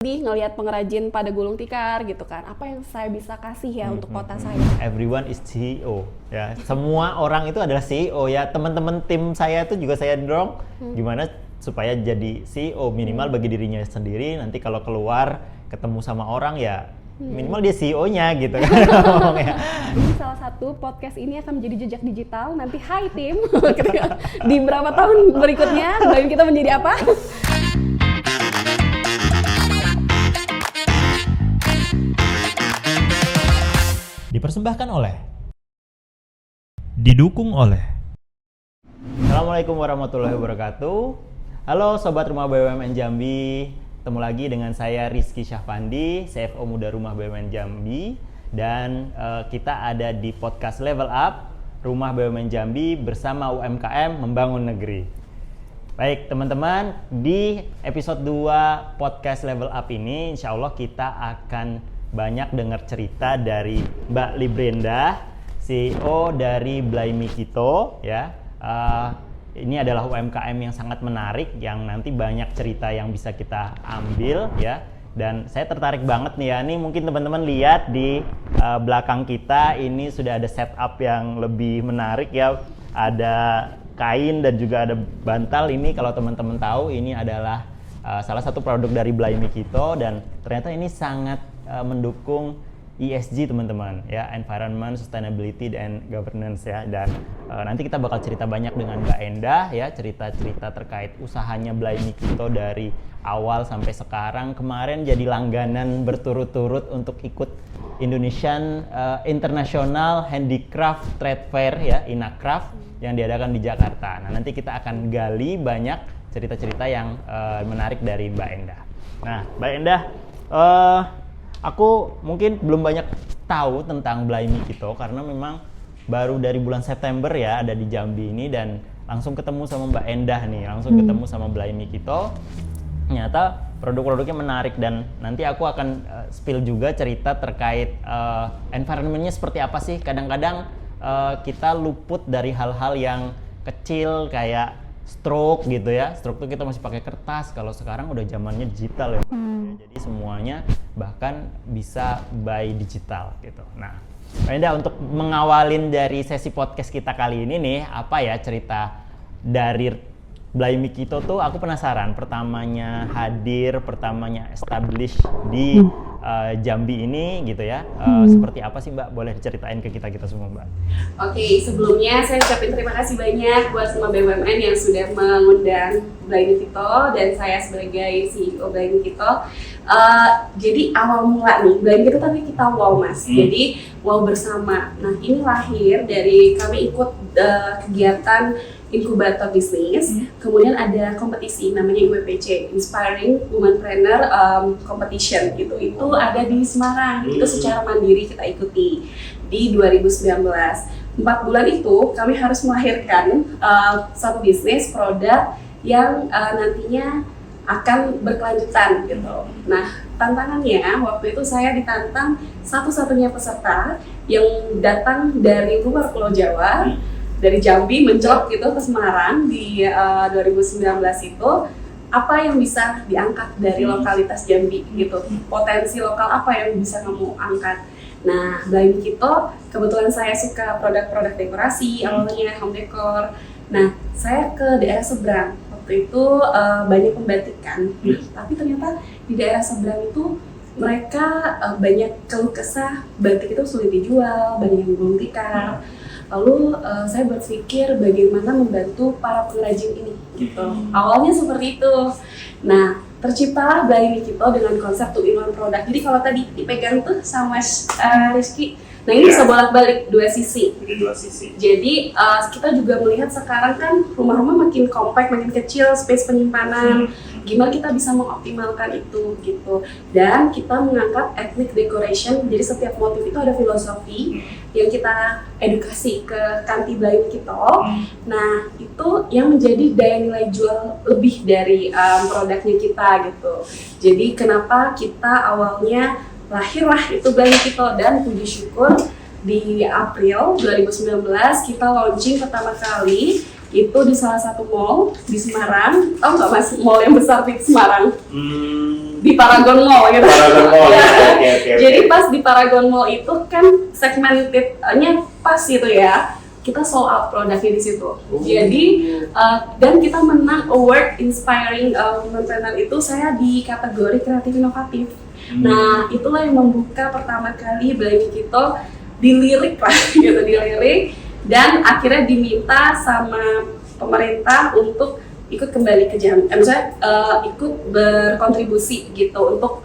Di ngelihat pengrajin pada gulung tikar gitu kan, apa yang saya bisa kasih ya untuk kota saya. Everyone is CEO ya, semua orang itu adalah CEO ya. Teman-teman tim saya itu juga saya dorong gimana supaya jadi CEO minimal bagi dirinya sendiri. Nanti kalau keluar ketemu sama orang ya minimal dia CEO-nya gitu kan. Ini salah satu podcast ini akan menjadi jejak digital nanti. Hai tim, di berapa tahun berikutnya Blaim kita menjadi apa? Dipersembahkan oleh, didukung oleh. Assalamualaikum warahmatullahi wabarakatuh. Halo Sobat Rumah BUMN Jambi, ketemu lagi dengan saya Rizky Syahpandi, CFO Muda Rumah BUMN Jambi. Dan kita ada di podcast Level Up, Rumah BUMN Jambi bersama UMKM Membangun Negeri. Baik teman-teman, di episode 2 podcast Level Up ini insya Allah kita akan banyak dengar cerita dari Mbak Librenda, CEO dari Blaim Mikito ya. Ini adalah UMKM yang sangat menarik, yang nanti banyak cerita yang bisa kita ambil ya. Dan saya tertarik banget nih ya, ini mungkin teman-teman lihat di belakang kita ini sudah ada setup yang lebih menarik ya. Ada kain dan juga ada bantal. Ini kalau teman-teman tahu ini adalah salah satu produk dari Blaim Mikito, dan ternyata ini sangat mendukung ESG teman-teman ya, environment, sustainability, dan governance ya. Dan nanti kita bakal cerita banyak dengan Mbak Endah ya, cerita-cerita terkait usahanya Blaim Mikito dari awal sampai sekarang. Kemarin jadi langganan berturut-turut untuk ikut Indonesian International Handicraft Trade Fair ya, INACRAFT, yang diadakan di Jakarta. Nah, nanti kita akan gali banyak cerita-cerita yang menarik dari Mbak Endah. Nah, Mbak Endah, aku mungkin belum banyak tahu tentang Blaim Mikito karena memang baru dari bulan September ya ada di Jambi ini, dan langsung ketemu sama Mbak Endah nih, langsung ketemu sama Blaim Mikito. Ternyata produk-produknya menarik, dan nanti aku akan spill juga cerita terkait environment-nya seperti apa sih. Kadang-kadang kita luput dari hal-hal yang kecil kayak stroke gitu ya. Stroke itu kita masih pakai kertas, kalau sekarang udah zamannya digital ya. Jadi semuanya bahkan bisa by digital gitu. Nah, Mbak Endah, untuk mengawalin dari sesi podcast kita kali ini nih, apa ya cerita dari Blaim Mikito tuh? Aku penasaran, pertamanya hadir, pertamanya establish di Jambi ini gitu ya. Seperti apa sih Mbak? Boleh diceritain ke kita semua Mbak. Oke, sebelumnya saya ucapin terima kasih banyak buat semua BUMN yang sudah mengundang Blaim Mikito dan saya sebagai CEO Blaim Mikito. Jadi awal mula nih, Blaim Mikito tapi kita wow mas. Jadi wow bersama. Nah, ini lahir dari kami ikut kegiatan inkubator bisnis, kemudian ada kompetisi namanya IWPC, Inspiring Womanpreneur Competition gitu. Itu ada di Semarang, itu secara mandiri kita ikuti di 2019. 4 bulan itu kami harus melahirkan satu bisnis produk yang nantinya akan berkelanjutan gitu. Nah, tantangannya waktu itu saya ditantang satu-satunya peserta yang datang dari luar Pulau Jawa, dari Jambi mencolok gitu ke Semarang di 2019 itu, apa yang bisa diangkat dari lokalitas Jambi gitu, potensi lokal apa yang bisa kamu angkat. Nah, Blaim Mikito kebetulan saya suka produk-produk dekorasi, awalnya home decor. Nah, saya ke daerah seberang, waktu itu banyak pembatikan, tapi ternyata di daerah seberang itu mereka banyak keluh kesah batik itu sulit dijual, banyak yang gulung tikar. Lalu saya berpikir bagaimana membantu para pengrajin ini gitu. Awalnya seperti itu. Nah, terciptalah Blaim Mikito dengan konsep two in one product. Jadi kalau tadi dipegang tuh sama Rizky, nah ini bisa bolak-balik dua sisi. Jadi kita juga melihat sekarang kan rumah-rumah makin compact, makin kecil, space penyimpanan. Gimana kita bisa mengoptimalkan itu gitu. Dan kita mengangkat ethnic decoration. Jadi setiap motif itu ada filosofi yang kita edukasi ke kanti Blaim Mikito. Nah, itu yang menjadi daya nilai jual lebih dari produknya kita gitu. Jadi kenapa kita awalnya lahirlah itu Blaim Mikito, dan puji syukur di April 2019 kita launching pertama kali itu di salah satu mall di Semarang. Tahu nggak Mas, mall yang besar di Semarang? Di Paragon Mall gitu. Paragon Mall. Ya. Oke. Jadi pas di Paragon Mall itu kan segmented-nya pas gitu ya. Kita sold out produknya di situ. Jadi dan kita menang award inspiring entrepreneur itu saya di kategori kreatif inovatif. Nah, itulah yang membuka pertama kali Blay Me Kito dilirik lah gitu, dilirik dan akhirnya diminta sama pemerintah untuk ikut kembali ke Jambi, misalnya ikut berkontribusi gitu untuk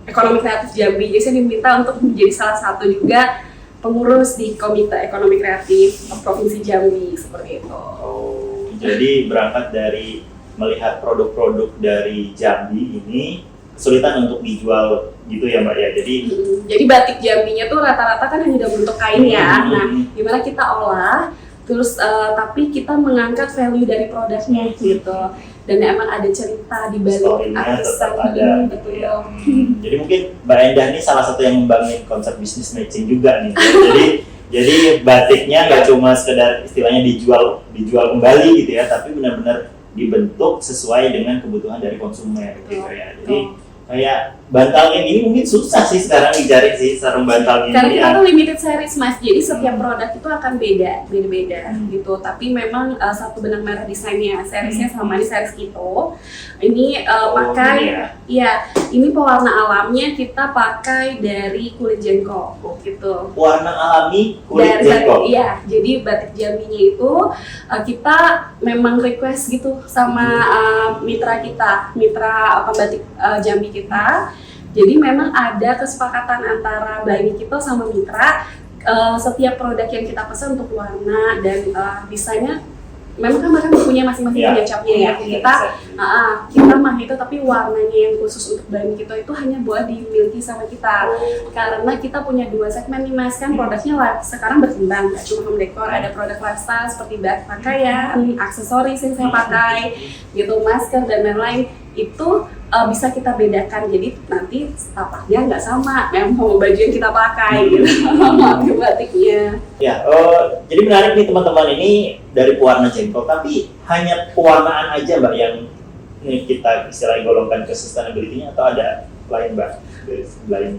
ekonomi kreatif Jambi. Jadi saya diminta untuk menjadi salah satu juga pengurus di Komite Ekonomi Kreatif Provinsi Jambi seperti itu. Oh, jadi berangkat dari melihat produk-produk dari Jambi ini kesulitan untuk dijual gitu ya Mbak ya. Jadi batik Jambinya tuh rata-rata kan hanya dalam bentuk kain ya. Nah, gimana kita olah terus tapi kita mengangkat value dari produknya gitu. Dan emang ada cerita di balik tetap ada gitu ya. Jadi mungkin Mbak Endah ini salah satu yang membangun konsep bisnis matching juga nih. Jadi batiknya nggak cuma sekedar istilahnya dijual kembali gitu ya, tapi benar-benar dibentuk sesuai dengan kebutuhan dari konsumen gitu ya. Jadi kayak bantal kayak gini mungkin susah sih sekarang dicari sih sarung bantal gini. Karena kita tuh limited series Mas, jadi setiap produk itu akan beda-beda gitu. Tapi memang satu benang merah desainnya, seriesnya sama di series Kito. Ini pakai, ini pewarna alamnya kita pakai dari kulit jengkol gitu. Warna alami kulit jengkol. Iya, jadi batik Jambinya itu kita memang request gitu sama mitra kita, mitra pembatik Jambi kita. Jadi memang ada kesepakatan antara Blay Me Kito sama mitra, setiap produk yang kita pesan untuk warna dan desainnya memang kan mereka punya masing-masing capnya ya. Kita mah itu, tapi warnanya yang khusus untuk Blay Me Kito itu hanya buat dimiliki sama kita. Karena kita punya 2 segmen nih Mas, kan produknya sekarang berkembang, nggak cuma home decor, ada produk lifestyle seperti bag pakaian, aksesoris yang saya pakai, gitu, masker dan lain-lain. Itu bisa kita bedakan, jadi nanti tapaknya nggak sama yang mau baju yang kita pakai gitu, batiknya. Ya, jadi menarik nih teman-teman, ini dari pewarna jengkol, tapi hanya pewarnaan aja Mbak yang kita istilahnya golongkan ke sustainability-nya atau ada lain Mbak dari lain?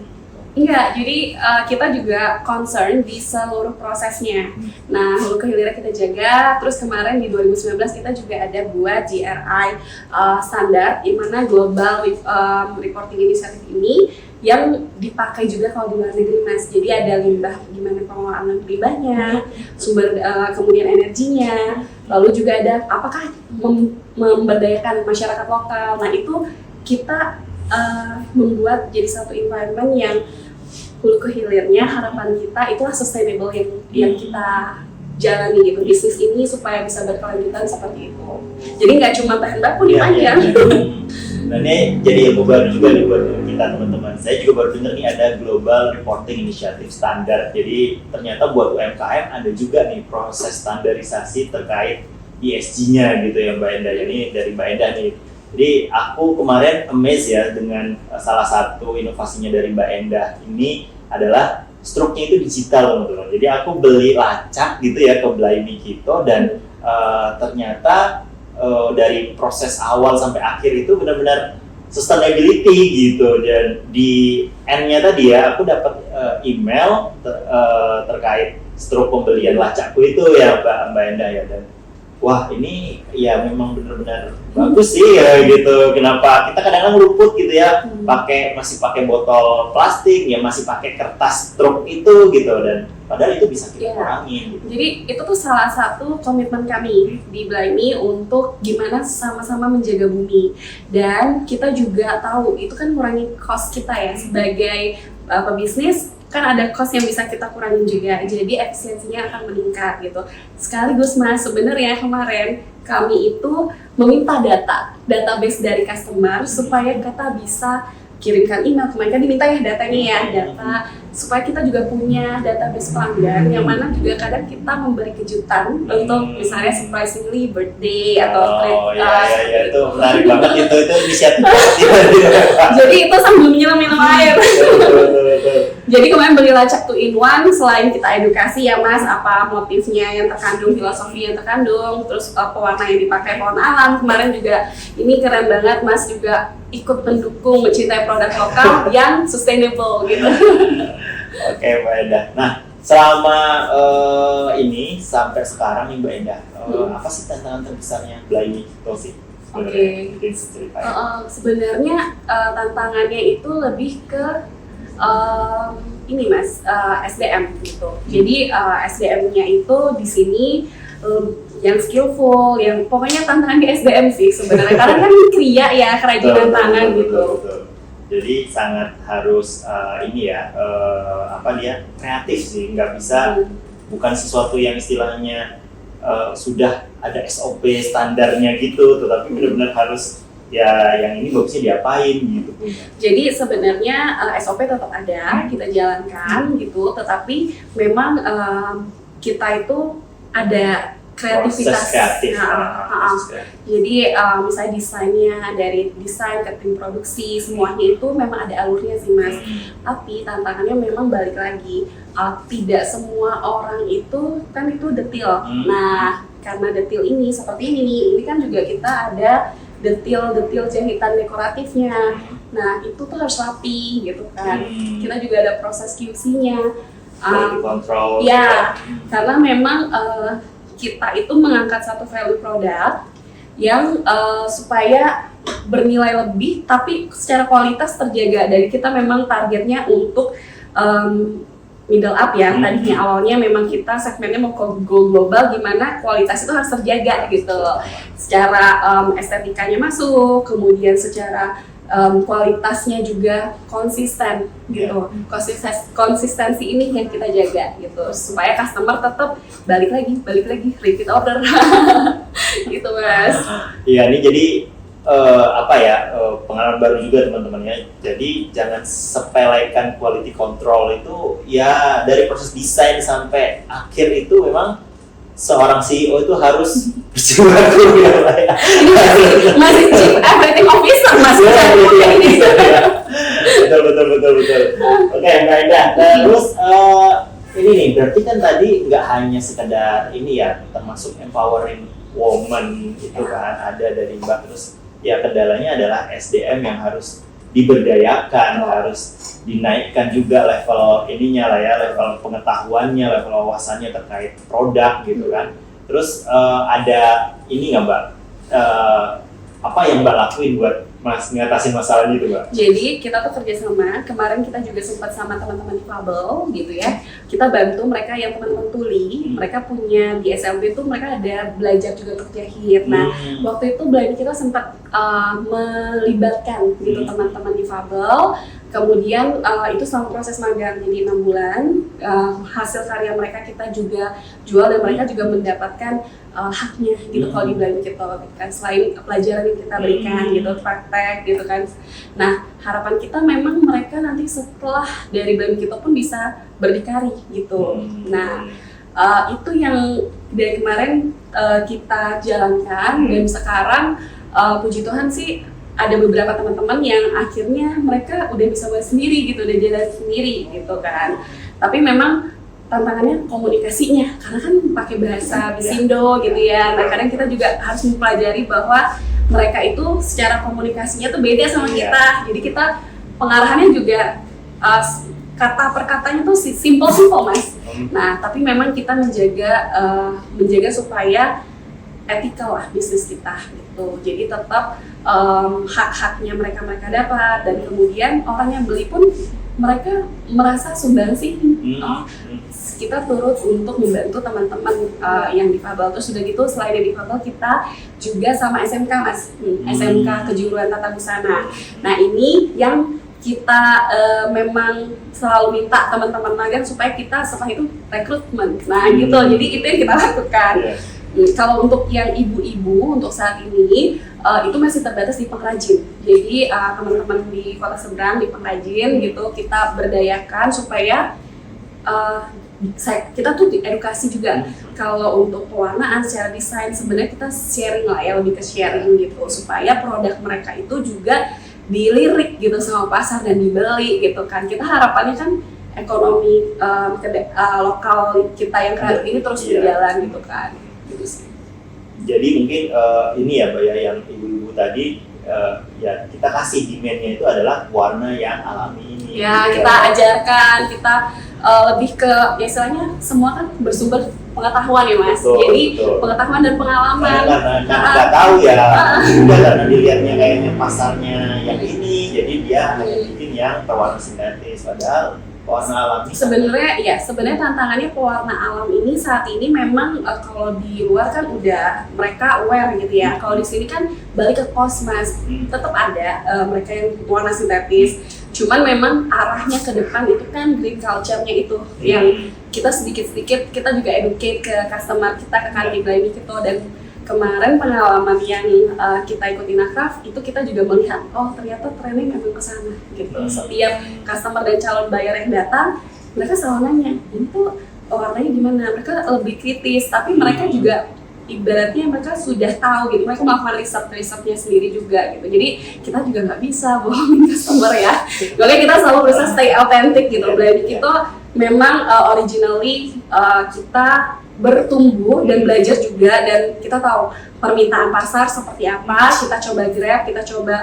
Enggak, jadi kita juga concern di seluruh prosesnya. Nah, hulu ke hilirnya kita jaga. Terus kemarin di 2019 kita juga ada buat GRI standar, di mana global reporting initiative ini yang dipakai juga kalau di luar negeri Mas. Jadi ada limbah, gimana pengelolaan limbahnya, sumber kemudian energinya, lalu juga ada apakah memberdayakan masyarakat lokal. Nah itu kita membuat jadi satu environment yang hulu ke hilirnya harapan kita itulah sustainable yang kita jalani gitu, bisnis ini supaya bisa berkelanjutan seperti itu. Jadi nggak cuma bahan baku nih aja. Nah ini jadi ilmu baru juga nih buat kita teman-teman. Saya juga baru dengar nih ada Global Reporting Initiative Standard. Jadi ternyata buat UMKM ada juga nih proses standarisasi terkait ESG-nya gitu ya Mbak Endah. Ini dari Mbak Endah nih. Jadi aku kemarin amazed ya dengan salah satu inovasinya dari Mbak Endah ini adalah struknya itu digital teman-teman. Jadi aku beli lacak gitu ya ke Blay Me Kito dan ternyata dari proses awal sampai akhir itu benar-benar sustainability gitu. Dan di end-nya tadi ya aku dapat email terkait struk pembelian lacakku itu ya Mbak Endah ya. Dan wah ini ya memang benar-benar bagus sih ya gitu. Kenapa kita kadang-kadang luput gitu ya, masih pakai botol plastik ya, masih pakai kertas truk itu gitu, dan padahal itu bisa kita kurangin gitu. Jadi itu tuh salah satu komitmen kami di Blay Me untuk gimana sama-sama menjaga bumi, dan kita juga tahu itu kan kurangi cost kita ya sebagai pebisnis. Kan ada cost yang bisa kita kurangin juga, jadi efisiensinya akan meningkat gitu. Sekaligus Mas, sebenarnya kemarin kami itu meminta database dari customer supaya kita bisa kirimkan email. Kemarin kan diminta ya datanya ya, data supaya kita juga punya database pelanggan yang mana juga kadang kita memberi kejutan untuk misalnya surprisingly birthday atau itu menarik banget itu inisiatif. Jadi itu sambil menyelam air. Jadi kemarin beli alhamdulillah Cak 2 in 1, selain kita edukasi ya Mas, apa motifnya yang terkandung, filosofi yang terkandung, terus pewarna yang dipakai pewarna alam. Kemarin juga ini keren banget Mas, juga ikut mendukung mencintai produk lokal yang sustainable gitu. Oke Mbak Enda. Nah, selama ini sampai sekarang nih Mbak Enda, apa sih tantangan terbesarnya Belaini Kito sih? Oke. Sebenarnya tantangannya itu lebih ke ini Mas, SDM gitu. Jadi SDM-nya itu di sini yang skillful, yang pokoknya tantangan di SDM sih sebenarnya. Karena kan kriya ya, kerajinan tangan gitu. Betul. Jadi sangat harus kreatif sih, nggak bisa bukan sesuatu yang istilahnya sudah ada SOP standarnya gitu, tetapi benar-benar harus ya yang ini bagusnya diapain gitu. Jadi sebenarnya SOP tetap ada, kita jalankan gitu, tetapi memang kita itu ada kreativitas. Jadi misalnya desainnya, dari desain ke tim produksi, semuanya itu memang ada alurnya sih Mas. Tapi tantangannya memang balik lagi, tidak semua orang itu kan itu detail. Nah, karena detail ini seperti ini kan juga kita ada detail jahitan dekoratifnya. Nah, itu tuh harus rapi gitu kan. Kita juga ada proses QC-nya. Kontrol. Ya, karena memang kita itu mengangkat satu value produk yang supaya bernilai lebih, tapi secara kualitas terjaga. Dari kita memang targetnya untuk middle up ya. Tadinya awalnya memang kita segmennya mau go global, gimana kualitas itu harus terjaga gitu. Secara estetikanya masuk, kemudian secara kualitasnya juga konsisten gitu. Konsistensi ini yang kita jaga gitu, supaya customer tetap balik lagi repeat order. Gitu Mas. Iya, ini jadi pengalaman baru juga teman-teman ya. Jadi jangan sepelekan quality control itu ya, dari proses desain sampai akhir itu memang seorang CEO itu harus berjibaku ya Pak ya. Masih chief everything officer Mas. Betul. Oke Mbak Enda, terus ini nih berarti kan tadi nggak hanya sekedar ini ya, termasuk empowering woman itu kan ada dari Mbak, terus ya kendalanya adalah SDM yang harus diberdayakan, harus dinaikkan juga level ininya lah ya, level pengetahuannya, level wawasannya terkait produk gitu kan. Terus ada ini nggak Mbak, apa yang Mbak lakuin buat ngatasin masalah itu Mbak? Jadi kita tuh kerjasama, kemarin kita juga sempat sama teman-teman difabel gitu ya. Kita bantu mereka yang teman-teman tuli, mereka punya di SLB tuh mereka ada belajar juga untuk jahit. Nah, waktu itu Belaini kita sempat melibatkan gitu teman-teman difabel. Kemudian itu selama proses magang, jadi 6 bulan, hasil karya mereka kita juga jual dan mereka juga mendapatkan haknya gitu kalau di Belaini kita kan, selain pelajaran yang kita berikan gitu, praktek gitu kan. Nah, harapan kita memang mereka nanti setelah dari Belaini kita pun bisa berdikari gitu. Nah, itu yang dari kemarin kita jalankan dan sekarang puji Tuhan sih ada beberapa teman-teman yang akhirnya mereka udah bisa buat sendiri gitu, udah jalan sendiri gitu kan. Tapi memang tantangannya komunikasinya, karena kan pakai bahasa Bisindo gitu ya. Nah, kadang kita juga harus mempelajari bahwa mereka itu secara komunikasinya tuh beda sama kita. Jadi kita pengarahannya juga kata per katanya tuh simple Mas. Nah, tapi memang kita menjaga supaya etikal lah bisnis kita gitu. Jadi tetap hak-haknya mereka dapat, dan kemudian orang yang beli pun mereka merasa sumbangsi. Kita turut untuk membantu teman-teman yang difabel. Terus sudah gitu, selain yang difabel kita juga sama SMK Mas, SMK Kejuruan Tata Busana. Nah, ini yang kita memang selalu minta teman-teman magang supaya kita setelah itu rekrutmen. Nah gitu, jadi itu yang kita lakukan. Kalau untuk yang ibu-ibu untuk saat ini itu masih terbatas di pengrajin. Jadi teman-teman di Kota Seberang di pengrajin gitu kita berdayakan supaya kita tuh edukasi juga. Kalau untuk pewarnaan secara desain sebenarnya kita sharing lah ya, lebih ke sharing gitu supaya produk mereka itu juga dilirik gitu sama pasar dan dibeli gitu kan. Kita harapannya kan ekonomi lokal kita yang kreatif ini terus berjalan gitu kan. Gitu sih. Jadi mungkin ini ya Mbak ya, yang ibu-ibu tadi ya kita kasih demand-nya itu adalah warna yang alami ini. Ya, gitu kita ajarkan, kita lebih ke biasanya semua kan bersumber pengetahuan ya Mas. Betul, jadi betul. pengetahuan dan pengalaman. Karena nggak tahu ya, juga karena dilihatnya kayaknya pasarnya yang ini, jadi dia hanya bikin yang pewarna sintetis, padahal pewarna alami. Sebenarnya tantangannya pewarna alam ini saat ini memang kalau di luar kan udah mereka aware gitu ya. Kalau di sini kan balik ke cost Mas, tetap ada mereka yang warna sintetis. Cuman memang arahnya ke depan itu kan green culture-nya itu yang kita sedikit-sedikit kita juga educate ke customer kita, ke kantin Blind Nikito, dan kemarin pengalaman yang kita ikutin Akraf itu kita juga melihat oh ternyata trennya memang ke sana gitu. Setiap customer dan calon buyer yang datang mereka selalu nanya ini tuh warnanya gimana, mereka lebih kritis tapi mereka juga ibaratnya mereka sudah tahu gitu, mereka melakukan risetnya sendiri juga gitu. Jadi kita juga nggak bisa bohongin customer ya. Makanya kita selalu berusaha stay authentic gitu. Blind Nikito memang originally kita bertumbuh dan belajar juga, dan kita tahu permintaan pasar seperti apa, kita coba grab, kita coba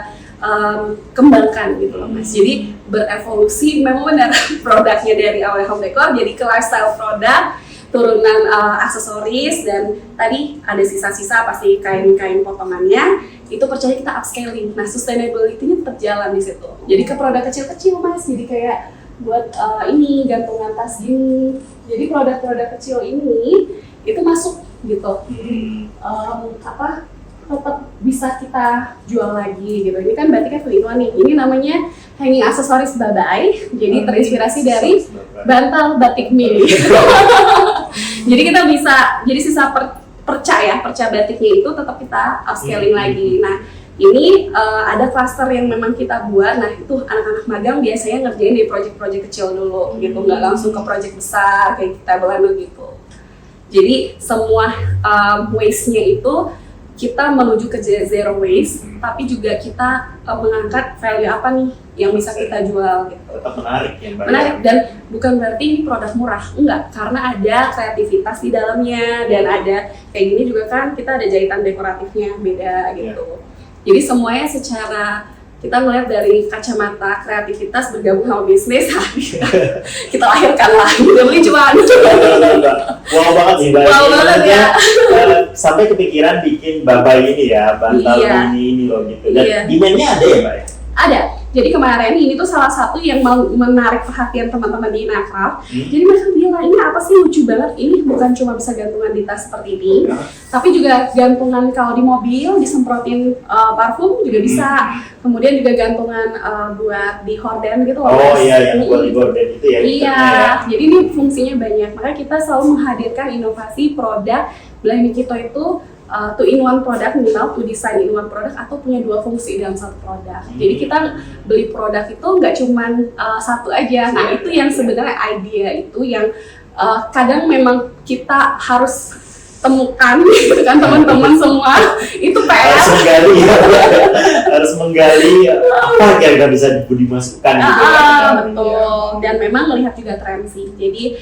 kembangkan gitu loh Mas. Jadi berevolusi memang benar produknya dari awal home decor jadi ke lifestyle produk, turunan aksesoris, dan tadi ada sisa-sisa pasti kain-kain potongannya itu percaya kita upscaling. Nah sustainability-nya tetap jalan di situ. Jadi ke produk kecil-kecil Mas, jadi kayak buat ini gantungan tas gini. Jadi produk-produk kecil ini itu masuk gitu. Tetap bisa kita jual lagi gitu. Ini kan batiknya Tuinuan nih. Ini namanya hanging aksesoris Babai. Jadi terinspirasi dari bantal batik mini. Jadi kita bisa, jadi sisa perca batiknya itu tetap kita upscaling lagi. Nah ini ada cluster yang memang kita buat. Nah itu anak-anak magang biasanya ngerjain di project-project kecil dulu gitu, nggak langsung ke project besar kayak kita belum gitu. Jadi semua waste-nya itu kita menuju ke zero waste, tapi juga kita mengangkat value apa nih yang bisa kita jual gitu. Tetap menarik ya Mbak. Menarik, dan bukan berarti ini produk murah, enggak, karena ada kreativitas di dalamnya, dan ada kayak gini juga kan kita ada jahitan dekoratifnya beda gitu. Jadi semuanya secara kita melihat dari kacamata kreativitas bergabung sama bisnis, kita lahirkan lah, demi cuan. Wow banget sih Mbak. Wow banget ya. Sampai kepikiran bikin Babai ini ya, bantal ini loh gitu. Dan demand-nya ada ya Mbak ya? Ada. Jadi kemarin ini tuh salah satu yang menarik perhatian teman-teman di Akraf. Jadi mereka bilang ini apa sih, lucu banget. Ini bukan cuma bisa gantungan di tas seperti ini, tapi juga gantungan kalau di mobil disemprotin parfum juga bisa. Kemudian juga gantungan buat di horden gitu loh. Oh iya, yang buat di horden itu ya. Iya, jadi ini fungsinya banyak. Makanya kita selalu menghadirkan inovasi produk Blind Nikito itu two-in-one product, minimal to design in one product atau punya dua fungsi dalam satu produk. Jadi kita beli produk itu nggak cuma satu aja. Nah itu yang sebenarnya idea itu yang kadang memang kita harus temukan gitu kan teman-teman semua. Itu PR. Harus menggali apa yang nggak bisa dimasukkan gitu betul. Dan memang melihat juga tren sih. Jadi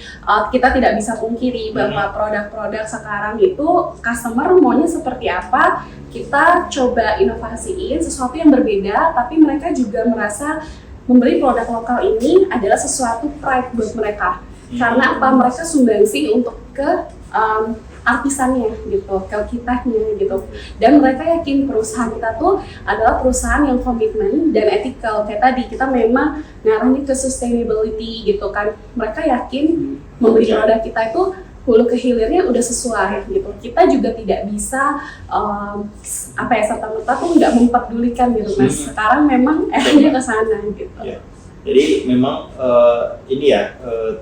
kita tidak bisa pungkiri bahwa produk-produk sekarang itu customer maunya seperti apa. Kita coba inovasiin sesuatu yang berbeda, tapi mereka juga merasa membeli produk lokal ini adalah sesuatu pride buat mereka. Karena apa? Mereka sumbangsi untuk ke artisannya gitu, ke kitanya gitu, dan mereka yakin perusahaan kita tuh adalah perusahaan yang komitmen dan ethical. Kayak tadi kita memang ngarahnya ke sustainability gitu kan, mereka yakin membeli produk kita itu hulu ke hilirnya udah sesuai gitu. Kita juga tidak bisa serta-merta tuh nggak mempedulikan gitu Mas. Sekarang memang arahnya ke sana gitu. Jadi memang ini ya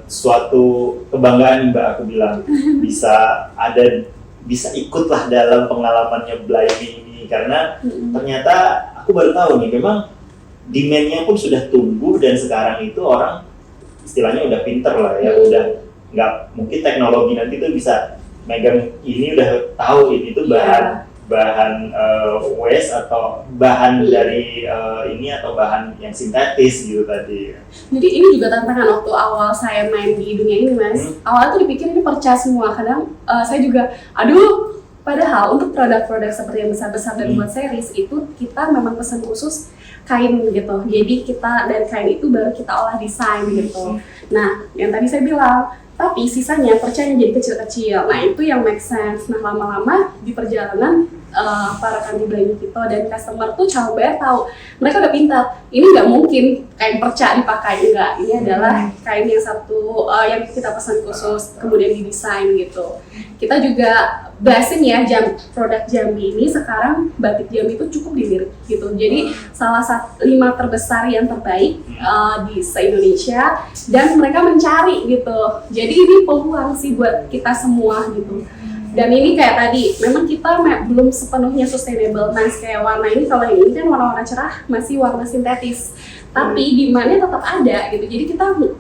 suatu kebanggaan Mbak, aku bilang bisa ikutlah dalam pengalamannya Blind ini, karena ternyata aku baru tahu nih memang demand-nya pun sudah tumbuh, dan sekarang itu orang istilahnya udah pinter lah ya, udah nggak mungkin teknologi nanti tuh bisa megang ini udah tahu ini tuh bahan bahan waste atau bahan dari ini atau bahan yang sintetis gitu tadi. Jadi ini juga tantangan waktu awal saya main di dunia ini, Mas. Awalnya tuh dipikir ini perca semua. Kadang saya juga, aduh, padahal untuk produk-produk seperti yang besar-besar dan buat series itu kita memang pesan khusus kain gitu. Jadi kita dari kain itu baru kita olah desain gitu. Nah, yang tadi saya bilang, tapi sisanya percaya jadi kecil-kecil. Nah, itu yang make sense. Nah, lama-lama di perjalanan para kandidat kita dan customer tuh calon bayar tahu, mereka udah pintar. Ini nggak mungkin kain perca dipakai, enggak. Ini adalah kain yang satu yang kita pesan khusus, kemudian didesain gitu. Kita juga blessing ya, produk Jambi ini sekarang batik Jambi itu cukup dilirik gitu. Jadi salah satu 5 terbesar yang terbaik di se-Indonesia dan mereka mencari gitu. Jadi ini peluang sih buat kita semua gitu. Dan ini kayak tadi, memang kita belum sepenuhnya sustainable. Nah, kayak warna ini, kalau yang ini kan warna-warna cerah, masih warna sintetis. Tapi demandnya tetap ada gitu. Jadi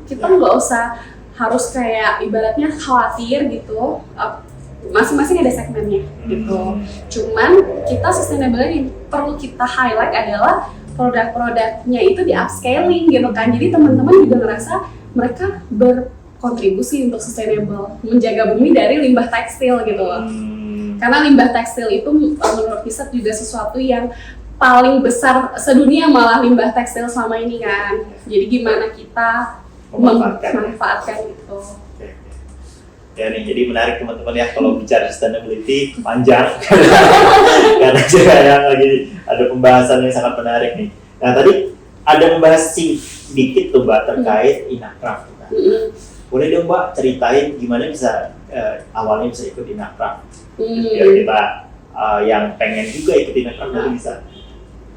kita nggak usah harus kayak ibaratnya khawatir gitu. Masing-masing ada segmennya gitu. Cuman kita sustainable yang perlu kita highlight adalah produk-produknya itu di upscaling gitu kan. Jadi teman-teman juga ngerasa mereka berkontribusi untuk sustainable, menjaga bumi dari limbah tekstil gitu loh. Karena limbah tekstil itu menurut riset juga sesuatu yang paling besar sedunia, malah limbah tekstil selama ini kan. Jadi gimana kita memanfaatkan itu. Ya nih, jadi menarik teman-teman ya kalau bicara sustainability panjang karena sekarang lagi ada pembahasan yang sangat menarik nih. Nah tadi ada membahas sedikit tuh Mbak terkait Inacraft. Boleh dong Mbak ceritain gimana bisa awalnya bisa ikut Inacraft? Biar kita yang pengen juga ikut Inacraft nanti bisa.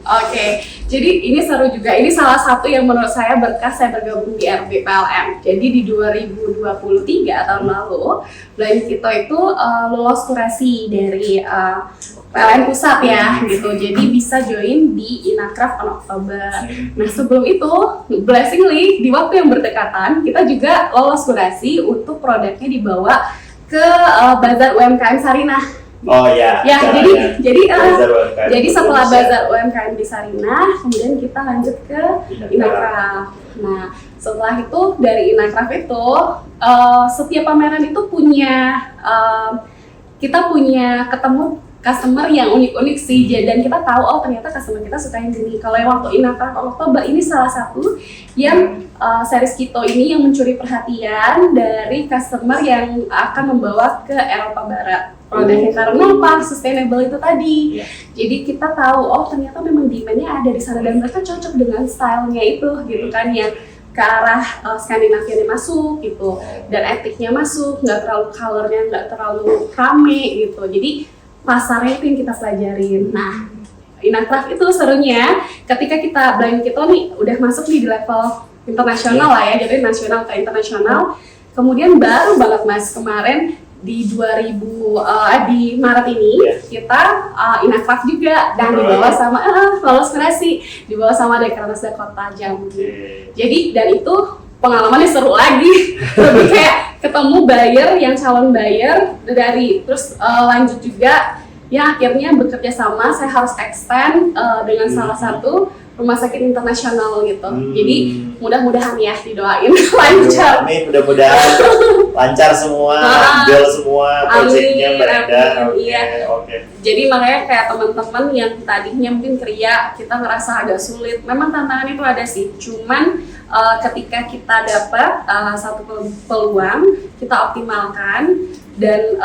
Oke, jadi ini seru juga. Ini salah satu yang menurut saya berkah saya bergabung di RB PLN. Jadi di 2023 tahun lalu, Blind Kito itu lolos kurasi dari PLN Pusat ya, gitu. Jadi bisa join di Inacraft on Oktober. Nah sebelum itu, blessingly di waktu yang berdekatan, kita juga lolos kurasi untuk produknya dibawa ke Bazar UMKM Sarinah. Oh ya. Ya, jadi setelah Bazar UMKM di Sarinah, kemudian kita lanjut ke Inacraft. Nah, setelah itu dari Inacraft itu setiap pameran itu punya kita punya ketemu customer yang unik-unik sih, dan kita tahu oh ternyata customer kita suka yang gini. Kalau yang waktu Inacraft Oktober ini salah satu yang series Kito ini yang mencuri perhatian dari customer yang akan membawa ke Eropa Barat produknya, karena apa? Sustainable itu tadi. Jadi kita tahu oh ternyata memang demand-nya ada di sana dan mereka cocok dengan stylenya itu gitu kan, yang ke arah Skandinavianya masuk gitu, dan etiknya masuk, nggak terlalu colornya nggak terlalu rame gitu. Jadi pasarnya itu yang kita pelajarin. Nah, Inacraft itu serunya ketika kita Blind Kito nih udah masuk di level internasional lah ya, jadi nasional ke internasional. Kemudian baru banget Mas kemarin di di Maret ini kita Inacraft juga dan dibawa sama lolos kurasi, dibawa sama Dekranasda Kota Jambi. Jadi dan itu pengalamannya seru lagi, lebih kayak ketemu buyer yang calon buyer dari terus lanjut juga ya akhirnya bekerja sama. Saya harus extend dengan salah satu rumah sakit internasional gitu. Jadi mudah-mudahan ya didoain lancar. Amin, mudah-mudahan lancar semua, jual semua, proyeknya beredar. Oke. Jadi makanya kayak teman-teman yang tadinya mungkin kerja kita ngerasa agak sulit. Memang tantangan itu ada sih. Cuman ketika kita dapat satu peluang, kita optimalkan dan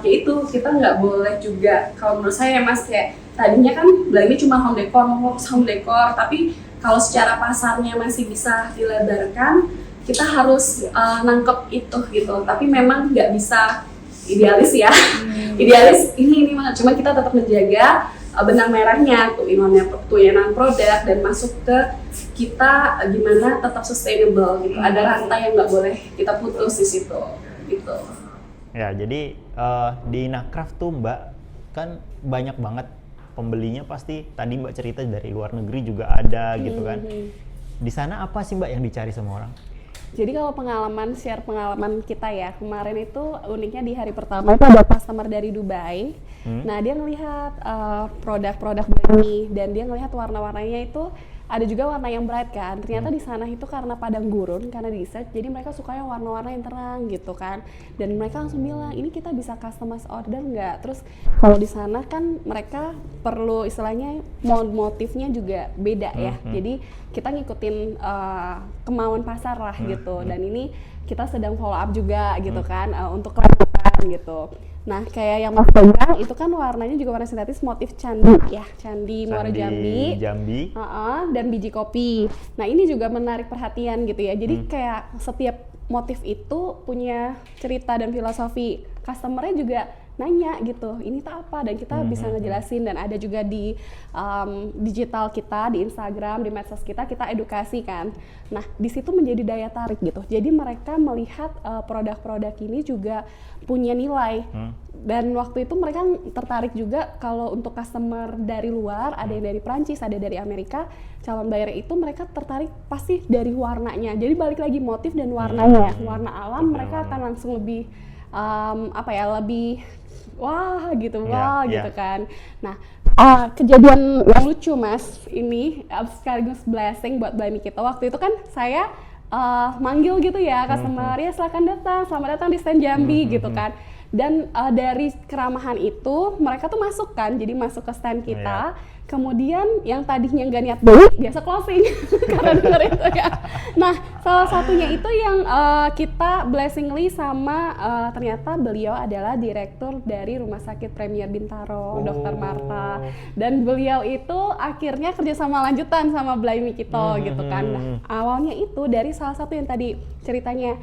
yaitu kita nggak boleh juga, kalau menurut saya Mas kayak tadinya kan belanja cuma home decor, tapi kalau secara pasarnya masih bisa dilebarkan, kita harus nangkep itu gitu. Tapi memang nggak bisa idealis ya, idealis ini cuma kita tetap menjaga benang merahnya, tuinan produk dan masuk ke kita gimana tetap sustainable gitu. Ada rantai yang nggak boleh kita putus di situ gitu. Ya, jadi di Inacraft tuh Mbak kan banyak banget pembelinya, pasti tadi Mbak cerita dari luar negeri juga ada gitu kan. Di sana apa sih Mbak yang dicari sama orang? Jadi kalau share pengalaman kita ya, kemarin itu uniknya di hari pertama itu ada customer dari Dubai Nah dia ngelihat produk-produk Blaney dan dia ngelihat warna-warnanya itu ada juga warna yang bright kan. Ternyata di sana itu karena padang gurun, karena di research, jadi mereka sukanya warna-warna yang terang gitu kan. Dan mereka langsung bilang, ini kita bisa customize order nggak? Terus kalau di sana kan mereka perlu istilahnya motifnya juga beda ya. Jadi kita ngikutin kemauan pasar lah gitu. Dan ini kita sedang follow up juga gitu kan untuk kelanjutan gitu. Nah kayak yang Mas pegang itu kan warnanya juga warna sintetis motif candi ya, candi Muara Jambi. Dan biji kopi. Nah ini juga menarik perhatian gitu ya. Jadi kayak setiap motif itu punya cerita dan filosofi. Customernya juga nanya gitu, ini tuh apa, dan kita bisa ngejelasin. Dan ada juga di digital kita, di Instagram, di medsos kita edukasi kan. Nah di situ menjadi daya tarik gitu. Jadi mereka melihat produk-produk ini juga punya nilai. Dan waktu itu mereka tertarik juga kalau untuk customer dari luar, ada yang dari Prancis, ada dari Amerika, calon buyer itu mereka tertarik pasti dari warnanya. Jadi balik lagi motif dan warnanya. Warna alam mereka akan langsung lebih lebih wah gitu kan. Nah kejadian yang lucu Mas ini sekaligus blessing buat Blaney kita. Waktu itu kan saya manggil gitu ya customer, ya silakan datang, selamat datang di stand Jambi gitu kan. Dan dari keramahan itu mereka tuh masuk kan, jadi masuk ke stand kita. Kemudian yang tadinya nggak niat beli biasa closing karena denger itu ya. Nah salah satunya itu yang kita blessingly sama ternyata beliau adalah direktur dari Rumah Sakit Premier Bintaro, Dr. Marta. Dan beliau itu akhirnya kerjasama lanjutan sama Blaney kita gitu kan. Nah, awalnya itu dari salah satu yang tadi ceritanya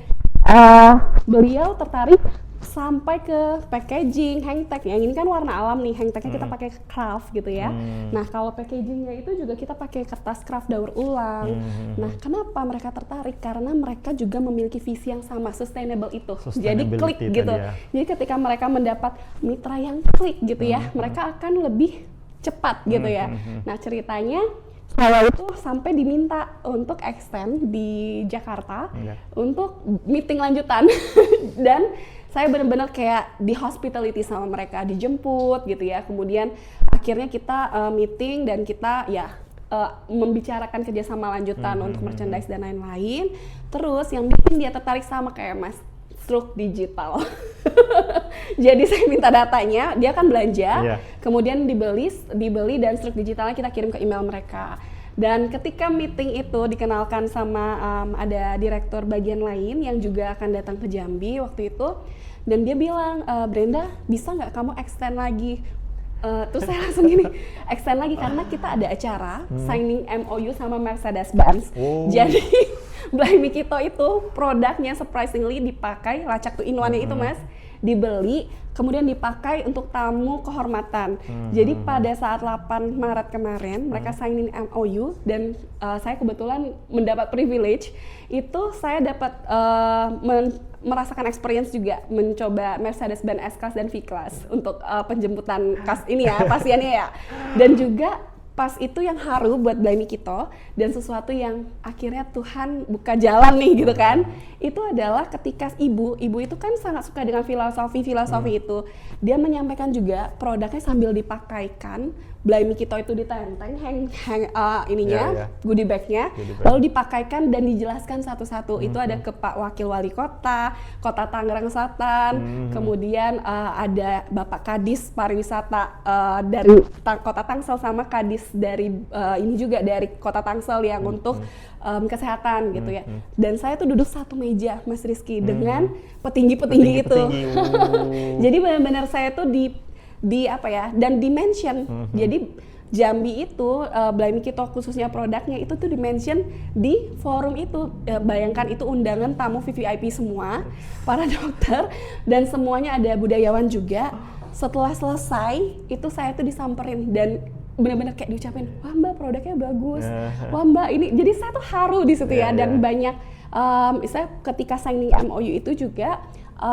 beliau tertarik sampai ke packaging, hang tag. Yang ini kan warna alam nih, hang tagnya kita pakai craft gitu ya. Nah kalau packagingnya itu juga kita pakai kertas craft daur ulang. Nah kenapa mereka tertarik? Karena mereka juga memiliki visi yang sama, sustainable itu. Jadi klik gitu. Jadi ketika mereka mendapat mitra yang klik gitu ya, mereka akan lebih cepat gitu ya. Nah ceritanya saya itu sampai diminta untuk extend di Jakarta untuk meeting lanjutan. Dan saya benar-benar kayak di hospitality sama mereka, dijemput gitu ya. Kemudian akhirnya kita meeting dan kita membicarakan kerjasama lanjutan untuk merchandise dan lain-lain. Terus yang bikin dia tertarik sama kayak Mas, Struk Digital. Jadi saya minta datanya, dia kan belanja, kemudian dibeli dan Struk Digitalnya kita kirim ke email mereka. Dan ketika meeting itu dikenalkan sama ada direktur bagian lain yang juga akan datang ke Jambi waktu itu, dan dia bilang, Brenda bisa nggak kamu extend lagi? Terus saya langsung gini, extend lagi karena kita ada acara signing MOU sama Mercedes-Benz. Jadi Blaney Kito itu produknya surprisingly dipakai, lacak tuh in one-nya itu Mas, dibeli kemudian dipakai untuk tamu kehormatan. Jadi pada saat 8 Maret kemarin mereka signing MOU dan saya kebetulan mendapat privilege itu, saya dapat merasakan experience juga mencoba Mercedes-Benz S-Class dan V-Class untuk penjemputan ini ya pasiennya ya. Dan juga pas itu yang haru buat Blaney Kito dan sesuatu yang akhirnya Tuhan buka jalan nih gitu kan, itu adalah ketika ibu itu kan sangat suka dengan filosofi itu. Dia menyampaikan juga produknya sambil dipakaikan, Blaney Kito itu ditenteng goodie bag-nya, lalu dipakaikan dan dijelaskan satu-satu. Itu ada ke Pak Wakil Wali Kota Tangerang Selatan, kemudian ada Bapak Kadis Pariwisata dari Kota Tangsel sama Kadis dari ini juga dari Kota Tangsel yang untuk kesehatan gitu ya. Dan saya tuh duduk satu meja Mas Rizky dengan petinggi-petinggi itu. Jadi benar-benar saya tuh di apa ya, dan dimension. Jadi Jambi itu, Blaney Kito khususnya produknya itu tuh dimention di forum itu. Bayangkan itu undangan tamu VVIP semua, para dokter, dan semuanya ada budayawan juga. Setelah selesai, itu saya tuh disamperin dan benar-benar kayak diucapin, wah Mbak produknya bagus, wah Mbak ini. Jadi saya tuh haru di situ ya, dan banyak, saya ketika signing MOU itu juga,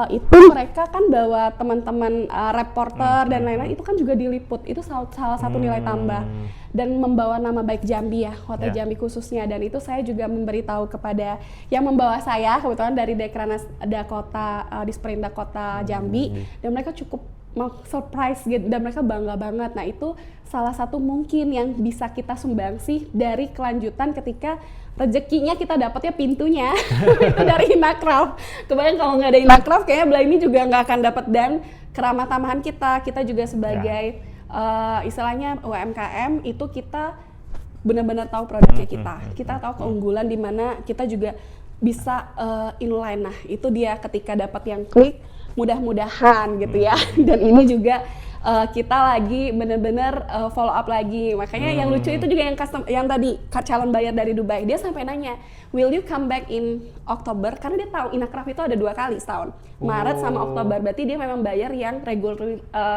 itu mereka kan bawa teman-teman reporter dan lain-lain, itu kan juga diliput, itu salah satu nilai tambah dan membawa nama baik Jambi ya, Hotel Jambi khususnya. Dan itu saya juga memberitahu kepada yang membawa saya, kebetulan dari Dekranasda Kota, Disperindak Kota Jambi, dan mereka cukup surprise gitu dan mereka bangga banget. Nah itu salah satu mungkin yang bisa kita sumbangsi dari kelanjutan ketika rezekinya kita dapatnya pintunya itu dari Inacraft. Kebayang kalau nggak ada Inacraft kayaknya Blimey juga nggak akan dapat, dan keramat tamahan kita juga sebagai istilahnya UMKM itu kita benar-benar tahu produknya kita tahu keunggulan di mana kita juga bisa inline. Nah itu dia ketika dapat yang klik, mudah-mudahan gitu ya. Dan ini juga kita lagi benar-benar follow up lagi. Makanya yang lucu itu juga yang tadi calon buyer dari Dubai, dia sampai nanya, will you come back in Oktober? Karena dia tahu Inacraft itu ada 2 kali setahun, Maret sama Oktober. Berarti dia memang buyer yang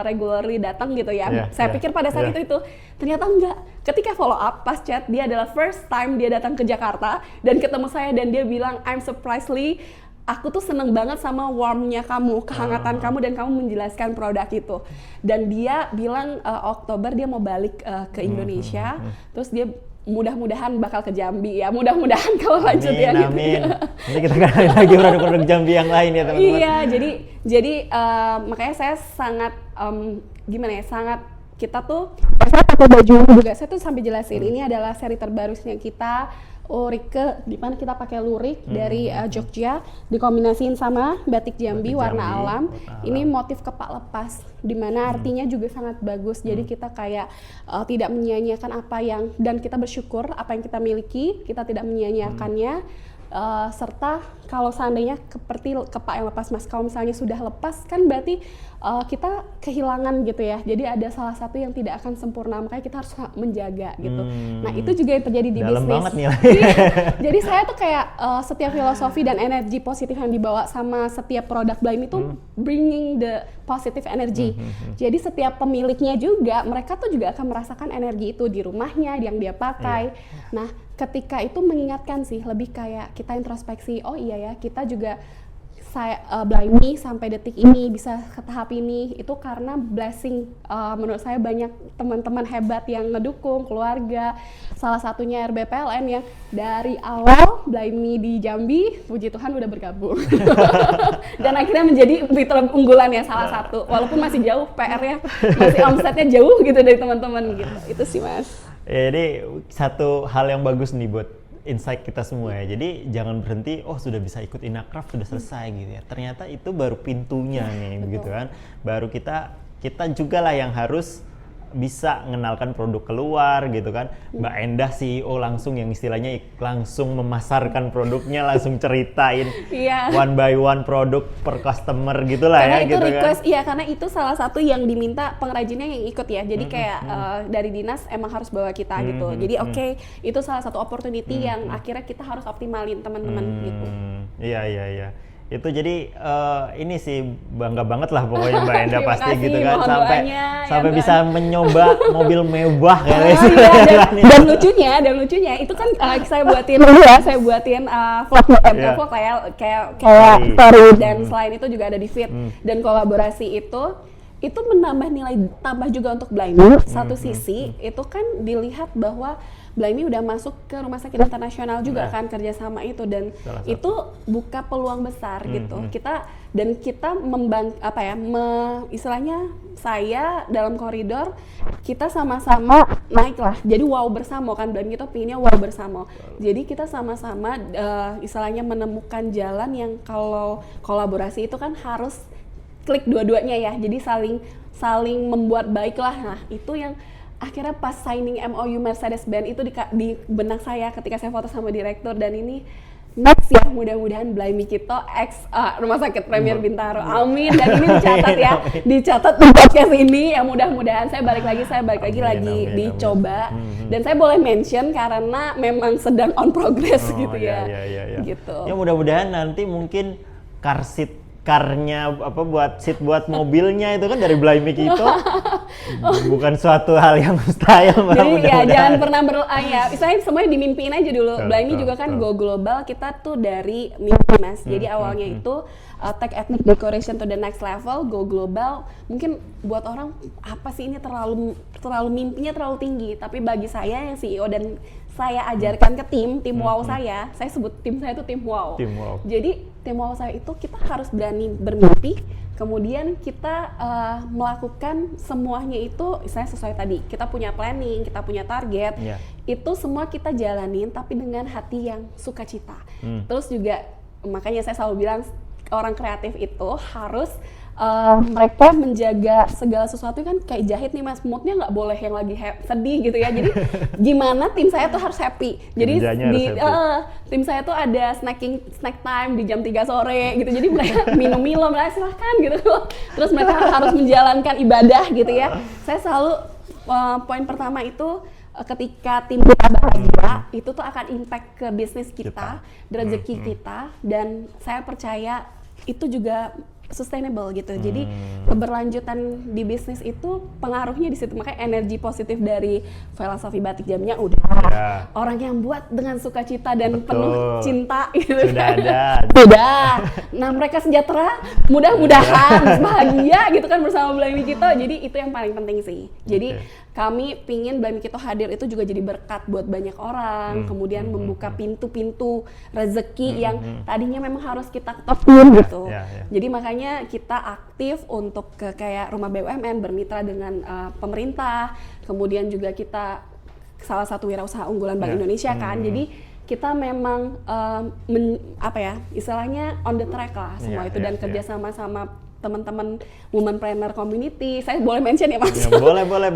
regularly datang gitu ya. Saya pikir pada saat itu ternyata enggak. Ketika follow up pas chat, dia adalah first time dia datang ke Jakarta dan ketemu saya, dan dia bilang, I'm surprisingly, aku tuh seneng banget sama warmnya kamu, kehangatan kamu, dan kamu menjelaskan produk itu. Dan dia bilang Oktober dia mau balik ke Indonesia, terus dia mudah-mudahan bakal ke Jambi ya, mudah-mudahan kalau lanjut ya gitu. Amin. Nanti kita kenalin lagi produk-produk Jambi yang lain ya teman-teman. Iya, jadi makanya saya sangat sangat kita tuh, saya pakai baju juga, saya tuh sampai jelasin ini adalah seri terbarunya kita. Rike, di mana kita pakai lurik dari Jogja, dikombinasiin sama batik Jambi warna alam. Ini motif kepak lepas, di mana artinya juga sangat bagus. Jadi kita kayak tidak menyia-nyiakan apa yang, dan kita bersyukur apa yang kita miliki, kita tidak menyia-nyiakannya. Serta kalau seandainya seperti kepak yang lepas mas, kalau misalnya sudah lepas kan berarti kita kehilangan gitu ya. Jadi ada salah satu yang tidak akan sempurna, makanya kita harus menjaga gitu. Nah itu juga yang terjadi di dalam bisnis. Banget nih. Jadi saya tuh kayak setiap filosofi dan energi positif yang dibawa sama setiap produk Blimey itu bringing the positive energy. Jadi setiap pemiliknya juga, mereka tuh juga akan merasakan energi itu di rumahnya yang dia pakai. Nah ketika itu mengingatkan sih, lebih kayak kita introspeksi, oh iya ya, kita juga Blimey sampai detik ini bisa ke tahap ini, itu karena blessing. Menurut saya banyak teman-teman hebat yang ngedukung, keluarga, salah satunya RBPLN yang dari awal Blimey di Jambi, puji Tuhan udah bergabung. Dan akhirnya menjadi retailer unggulan ya salah satu, walaupun masih jauh PR-nya, masih omsetnya jauh gitu dari teman-teman gitu. Itu sih mas. Jadi satu hal yang bagus nih buat insight kita semua ya. Jadi jangan berhenti, oh sudah bisa ikut Inacraft sudah selesai gitu ya. Ternyata itu baru pintunya nih, begitu kan. Baru kita juga lah yang harus bisa mengenalkan produk keluar gitu kan. Mbak Endah CEO langsung yang istilahnya langsung memasarkan produknya, langsung ceritain one by one produk per customer gitulah ya itu gitu request, kan. Iya karena itu salah satu yang diminta pengrajinnya yang ikut ya. Jadi kayak dari dinas emang harus bawa kita gitu. Jadi itu salah satu opportunity yang akhirnya kita harus optimalin teman-teman gitu. Iya. Itu jadi ini sih bangga banget lah pokoknya Mbak Endah pasti kasih, gitu kan, sampai ya, bisa mencoba mobil mewah kayak dan lucunya itu kan saya buatin vlog kayak story, dan selain itu juga ada di feed dan kolaborasi itu menambah nilai tambah juga untuk Blimey. Satu sisi itu kan dilihat bahwa Blimey udah masuk ke rumah sakit internasional juga kan kerjasama itu, dan itu buka peluang besar gitu. Kita istilahnya saya dalam koridor kita sama-sama naik lah. Jadi wow bersama kan, Blimey itu pinginnya wow bersama. Jadi kita sama-sama istilahnya menemukan jalan yang kalau kolaborasi itu kan harus klik dua-duanya ya. Jadi saling membuat baik lah. Nah itu yang akhirnya pas signing MOU Mercedes-Benz itu di benak saya ketika saya foto sama direktur, dan ini next ya mudah-mudahan Blimey kita Rumah Sakit Premier Bintaro, amin. Dan ini dicatat di podcast ini ya, mudah-mudahan saya balik lagi dicoba. Dan saya boleh mention karena memang sedang on progress gitu ya. Gitu. Ya mudah-mudahan nanti mungkin karnya seat buat mobilnya itu kan dari Blimey kita. Bukan suatu hal yang mustahil. Jadi ya jangan pernah misalnya semuanya dimimpiin aja dulu. Blimey juga kan go global, kita tuh dari mimpi mas. Jadi awalnya itu take ethnic decoration to the next level, go global. Mungkin buat orang apa sih ini terlalu mimpinya terlalu tinggi, tapi bagi saya yang CEO dan saya ajarkan ke tim wow saya sebut tim saya itu tim wow. Tim wow. Jadi tim wow saya itu kita harus berani bermimpi, kemudian kita melakukan semuanya itu saya sesuai tadi. Kita punya planning, kita punya target, itu semua kita jalanin tapi dengan hati yang sukacita. Terus juga makanya saya selalu bilang orang kreatif itu harus mereka menjaga segala sesuatu kan kayak jahit nih mas, moodnya nggak boleh yang lagi sedih gitu ya. Jadi gimana tim saya tuh harus happy. Jadi tim saya tuh ada snack time di jam 3 sore gitu. Jadi mereka minum silahkan gitu. Terus mereka harus menjalankan ibadah gitu ya. Saya selalu poin pertama itu ketika tim kita bahagia, itu tuh akan impact ke bisnis kita, rezeki kita, dan saya percaya itu juga sustainable gitu. Jadi keberlanjutan di bisnis itu pengaruhnya di situ. Makanya energi positif dari filosofi batik jamnya udah orang yang buat dengan sukacita dan penuh cinta gitu. Sudah. Nah, mereka sejahtera, mudah-mudahan bahagia gitu kan bersama Blimy Kito. Jadi itu yang paling penting sih. Jadi kami pingin Blimy Kito hadir itu juga jadi berkat buat banyak orang, kemudian membuka pintu-pintu rezeki yang tadinya memang harus kita ketepin gitu. Jadi makanya kita aktif untuk kayak rumah BUMN, bermitra dengan pemerintah, kemudian juga kita salah satu wirausaha unggulan Bank Indonesia kan. Jadi kita memang istilahnya on the track lah semua itu dan kerja sama teman-teman womanpreneur community. Saya boleh mention ya mas? Ya, boleh.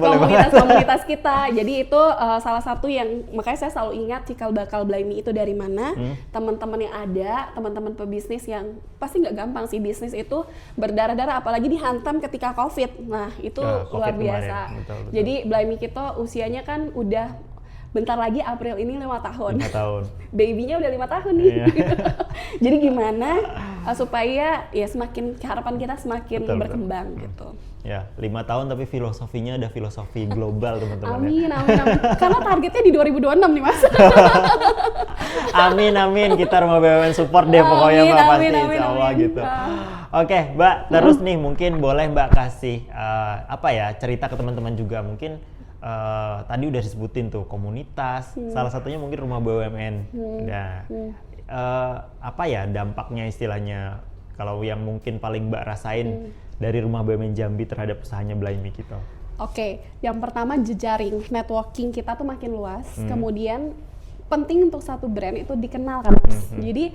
Komunitas kita. Jadi itu salah satu yang makanya saya selalu ingat cikal bakal Blimy itu dari mana. Teman-teman yang ada, teman-teman pebisnis yang pasti nggak gampang sih bisnis itu berdarah-darah, apalagi dihantam ketika COVID. Nah itu luar biasa. Betul. Jadi Blimy Kito usianya kan udah bentar lagi April ini 5 tahun. 5 tahun. Baby-nya udah 5 tahun nih. Jadi gimana supaya ya semakin harapan kita semakin berkembang gitu. Ya, 5 tahun tapi filosofinya ada filosofi global teman-teman. Amin. Karena targetnya di 2026 nih mas. Amin. Kita rumah BUMN support deh pokoknya Mbak pasti insya Allah gitu. Oke Mbak, terus nih mungkin boleh Mbak kasih cerita ke teman-teman juga mungkin. Tadi udah disebutin tuh komunitas, salah satunya mungkin rumah BUMN. Nah, dampaknya istilahnya kalau yang mungkin paling Mbak rasain dari rumah BUMN Jambi terhadap usahanya Blimy Kito? Oke, yang pertama jejaring networking kita tuh makin luas. Kemudian penting untuk satu brand itu dikenal kan mas. Jadi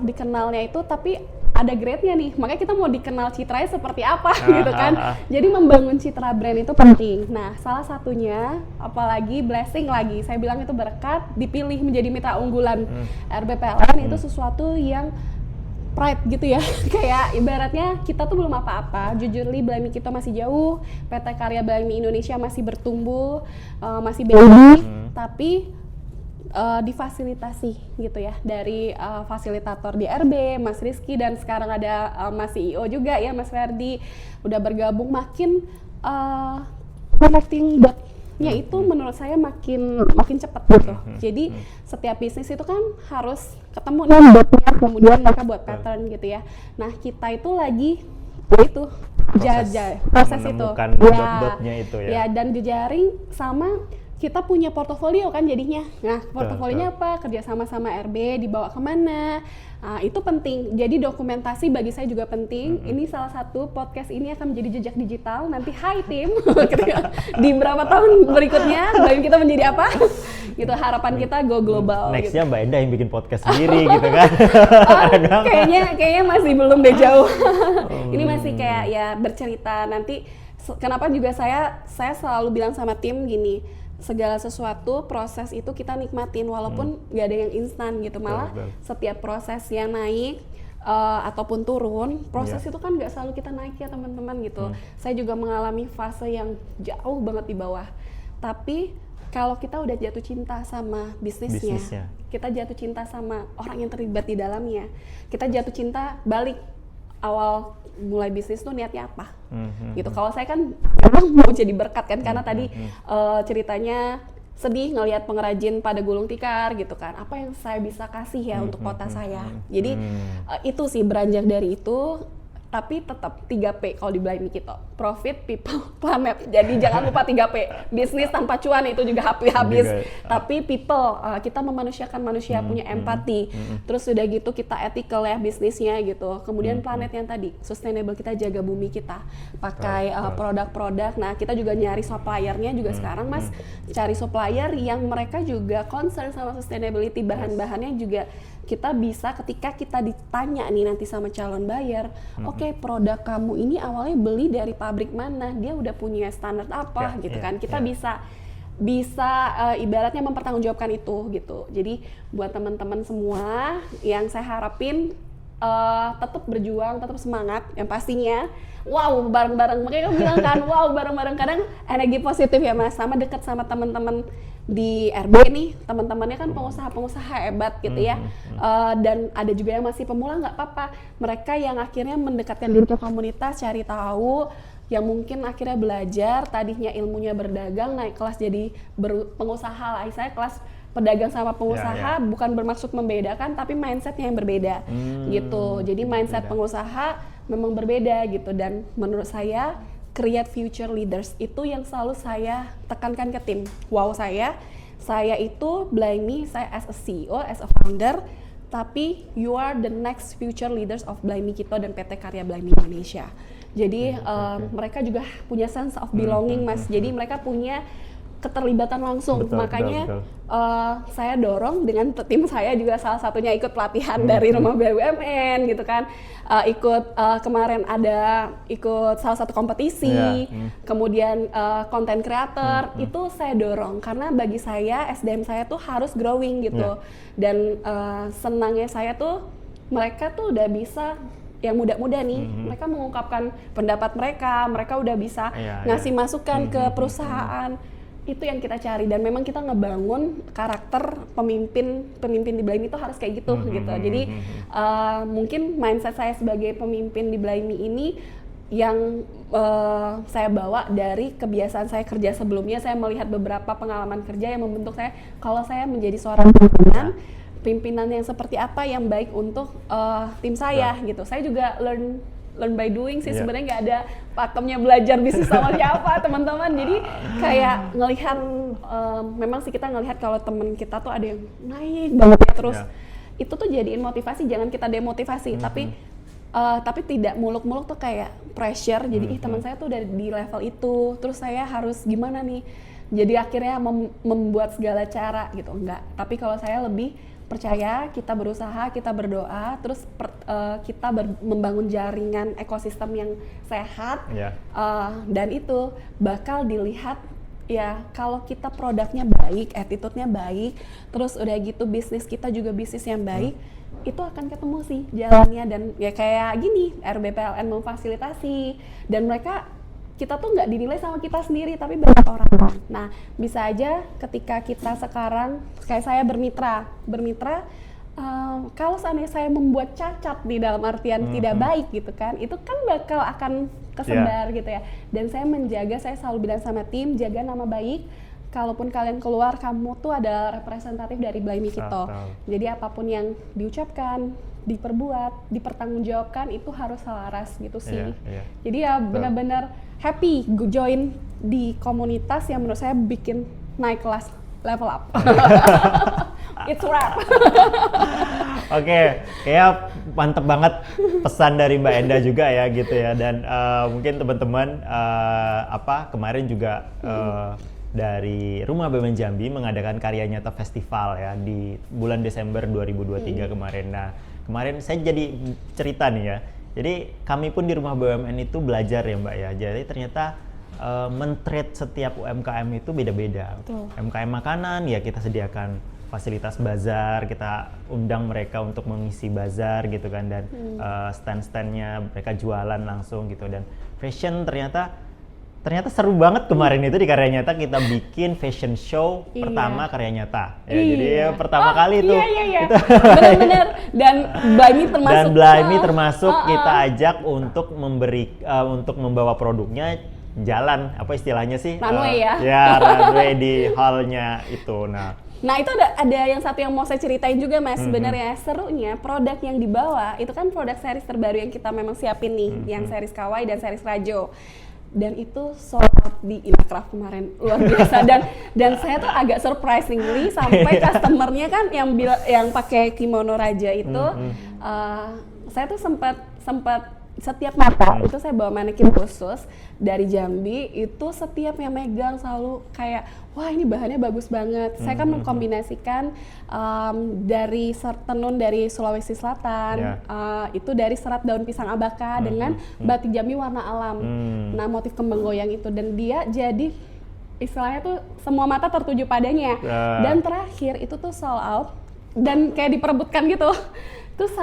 dikenalnya itu tapi ada grade-nya nih, makanya kita mau dikenal citranya seperti apa gitu kan. Jadi membangun citra brand itu penting. Nah, salah satunya apalagi blessing lagi, saya bilang itu berkat dipilih menjadi mitra unggulan RBPLN itu sesuatu yang pride gitu ya. Kayak ibaratnya kita tuh belum apa-apa, jujurly Blimy Kito masih jauh, PT Karya Blimy Indonesia masih bertumbuh, masih baby, tapi difasilitasi gitu ya dari fasilitator di RB, Mas Rizky, dan sekarang ada Mas CEO juga ya, Mas Ferdi udah bergabung, makin connecting dot-nya itu menurut saya makin cepat gitu. Jadi setiap bisnis itu kan harus ketemu nih dot-nya, kemudian mereka buat pattern gitu ya. Nah kita itu lagi itu proses itu dot-dotnya itu ya. Dan jejaring sama kita punya portofolio kan jadinya. Nah, portofolionya apa? Kerja sama RB, dibawa kemana? Itu penting. Jadi dokumentasi bagi saya juga penting. Ini salah satu podcast ini akan menjadi jejak digital. Nanti hai tim, di berapa tahun berikutnya Blimy Kito menjadi apa? Gitu, harapan kita go global. Nextnya gitu. Mbak Enda yang bikin podcast sendiri gitu kan? Kayaknya masih belum deh jauh. Ini masih kayak ya bercerita. Nanti kenapa juga saya selalu bilang sama tim gini, segala sesuatu proses itu kita nikmatin walaupun gak ada yang instan gitu, malah setiap proses yang naik ataupun turun proses itu kan gak selalu kita naik ya teman-teman gitu. Saya juga mengalami fase yang jauh banget di bawah, tapi kalau kita udah jatuh cinta sama bisnisnya, kita jatuh cinta sama orang yang terlibat di dalamnya, kita jatuh cinta balik awal mulai bisnis tuh niatnya apa gitu. Kalau saya kan memang mau jadi berkat kan, karena tadi ceritanya sedih ngelihat pengrajin pada gulung tikar gitu kan, apa yang saya bisa kasih ya untuk kota saya. Jadi itu sih beranjak dari itu tapi tetap 3P kalau di Blimey Kito. Profit, people, planet. Jadi jangan lupa 3P. Bisnis tanpa cuan itu juga habis. Tapi people, kita memanusiakan manusia, punya empati. Terus udah gitu kita ethical ya bisnisnya gitu. Kemudian planet yang tadi, sustainable, kita jaga bumi kita. Pakai produk-produk. Nah, kita juga nyari suppliernya juga sekarang Mas. Cari supplier yang mereka juga concern sama sustainability, bahan-bahannya juga kita bisa ketika kita ditanya nih nanti sama calon buyer, oke, produk kamu ini awalnya beli dari pabrik mana, dia udah punya standar apa gitu kan, kita bisa ibaratnya mempertanggungjawabkan itu gitu. Jadi buat teman-teman semua yang saya harapin tetap berjuang, tetap semangat, yang pastinya wow bareng-bareng, makanya kamu bilang kan wow bareng-bareng, kadang energi positif ya Mas, sama dekat sama teman-teman di RB nih, teman-temannya kan pengusaha-pengusaha hebat gitu ya, dan ada juga yang masih pemula, nggak apa-apa, mereka yang akhirnya mendekatkan diri ke komunitas, cari tahu, yang mungkin akhirnya belajar, tadinya ilmunya berdagang, naik kelas jadi pengusaha lah, saya kelas pedagang sama pengusaha bukan bermaksud membedakan, tapi mindsetnya yang berbeda gitu, jadi mindset pengusaha memang berbeda gitu, dan menurut saya create future leaders itu yang selalu saya tekankan ke tim. Wow, saya itu Blimey, saya as a CEO, as a founder, tapi you are the next future leaders of Blimey Kito dan PT Karya Blimey Indonesia. Jadi mereka juga punya sense of belonging Mas. Jadi mereka punya keterlibatan langsung, makanya saya dorong dengan tim saya juga salah satunya ikut pelatihan dari Rumah BUMN gitu kan, ikut kemarin ada ikut salah satu kompetisi, kemudian konten creator, itu saya dorong karena bagi saya SDM saya tuh harus growing gitu, dan senangnya saya tuh mereka tuh udah bisa, yang muda-muda nih, mereka mengungkapkan pendapat mereka udah bisa ngasih masukan ke perusahaan. Itu yang kita cari, dan memang kita ngebangun karakter pemimpin di Blimey itu harus kayak gitu gitu. Jadi mungkin mindset saya sebagai pemimpin di Blimey ini yang saya bawa dari kebiasaan saya kerja sebelumnya. Saya melihat beberapa pengalaman kerja yang membentuk saya kalau saya menjadi seorang pimpinan yang seperti apa yang baik untuk tim saya gitu. Saya juga learn by doing sih, sebenarnya nggak ada pakemnya belajar bisnis sama siapa teman-teman. Jadi kayak ngelihat, memang sih kita ngelihat kalau temen kita tuh ada yang naik banget ya terus, itu tuh jadiin motivasi, jangan kita demotivasi, tapi tidak muluk-muluk tuh kayak pressure. Jadi teman saya tuh udah di level itu, terus saya harus gimana nih? Jadi akhirnya membuat segala cara gitu, enggak. Tapi kalau saya lebih percaya, kita berusaha, kita berdoa, terus kita membangun jaringan ekosistem yang sehat, dan itu bakal dilihat ya kalau kita produknya baik, attitude-nya baik, terus udah gitu bisnis kita juga bisnis yang baik, itu akan ketemu sih jalannya. Dan ya kayak gini, RBPLN memfasilitasi, dan mereka, kita tuh nggak dinilai sama kita sendiri, tapi banyak orang. Nah, bisa aja ketika kita sekarang, kayak saya bermitra, kalau seandainya saya membuat cacat di dalam artian tidak baik gitu kan, itu kan bakal akan kesebar gitu ya. Dan saya menjaga, saya selalu bilang sama tim, jaga nama baik. Kalaupun kalian keluar, kamu tuh ada representatif dari Blimey Kito. Jadi apapun yang diucapkan, diperbuat, dipertanggungjawabkan, itu harus selaras gitu sih. Jadi ya benar-benar happy join di komunitas yang menurut saya bikin naik kelas, level up. It's wrap. Oke, kayak mantep banget pesan dari Mbak Enda juga ya gitu ya. Dan mungkin teman-teman kemarin juga dari Rumah BUMN Jambi mengadakan Karya Nyata Festival ya di bulan Desember 2023 kemarin. Nah, kemarin saya jadi cerita nih ya. Jadi kami pun di Rumah BUMN itu belajar ya Mbak ya. Jadi ternyata men-treat setiap UMKM itu beda-beda. UMKM makanan ya kita sediakan fasilitas bazar, kita undang mereka untuk mengisi bazar gitu kan, dan stand-standnya mereka jualan langsung gitu. Dan fashion ternyata seru banget kemarin itu di Karya Nyata, kita bikin fashion show pertama Karya Nyata. Ya, jadi pertama kali itu. Itu benar-benar. Dan Blimey termasuk kita ajak untuk untuk membawa produknya jalan, apa istilahnya sih? Runway Ya, runway di hall-nya itu. Nah, Nah itu ada yang satu yang mau saya ceritain juga Mas. Sebenarnya serunya produk yang dibawa itu kan produk series terbaru yang kita memang siapin nih, yang series Kawaii dan series Rajo. Dan itu sold out di Inacraft kemarin, luar biasa. Dan saya tuh agak surprisingly sampai customernya kan yang pakai kimono Raja itu, saya tuh sempat setiap mata itu saya bawa manekin khusus dari Jambi, itu setiap yang megang selalu kayak wah ini bahannya bagus banget. Saya kan mengkombinasikan dari tenun dari Sulawesi Selatan, itu dari serat daun pisang abaka dengan batik Jambi warna alam. Nah motif kembang goyang itu, dan dia jadi istilahnya tuh semua mata tertuju padanya. Dan terakhir itu tuh sold out dan kayak diperebutkan gitu. Terus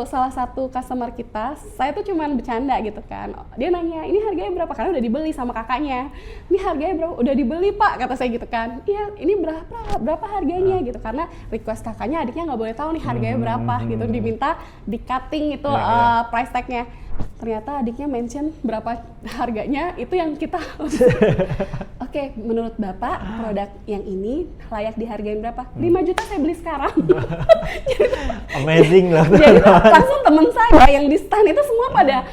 salah satu customer kita, saya tuh cuman bercanda gitu kan. Dia nanya, ini harganya berapa? Karena udah dibeli sama kakaknya. Ini harganya berapa? Udah dibeli Pak, kata saya gitu kan. Iya, ini berapa harganya gitu. Karena request kakaknya, adiknya nggak boleh tahu nih harganya berapa gitu. Diminta di cutting itu price tag-nya. Ternyata adiknya mention berapa harganya, itu yang kita Oke, menurut Bapak produk yang ini layak dihargain berapa? 5 juta saya beli sekarang. Amazing loh. Jadi langsung temen saya yang di stand itu semua pada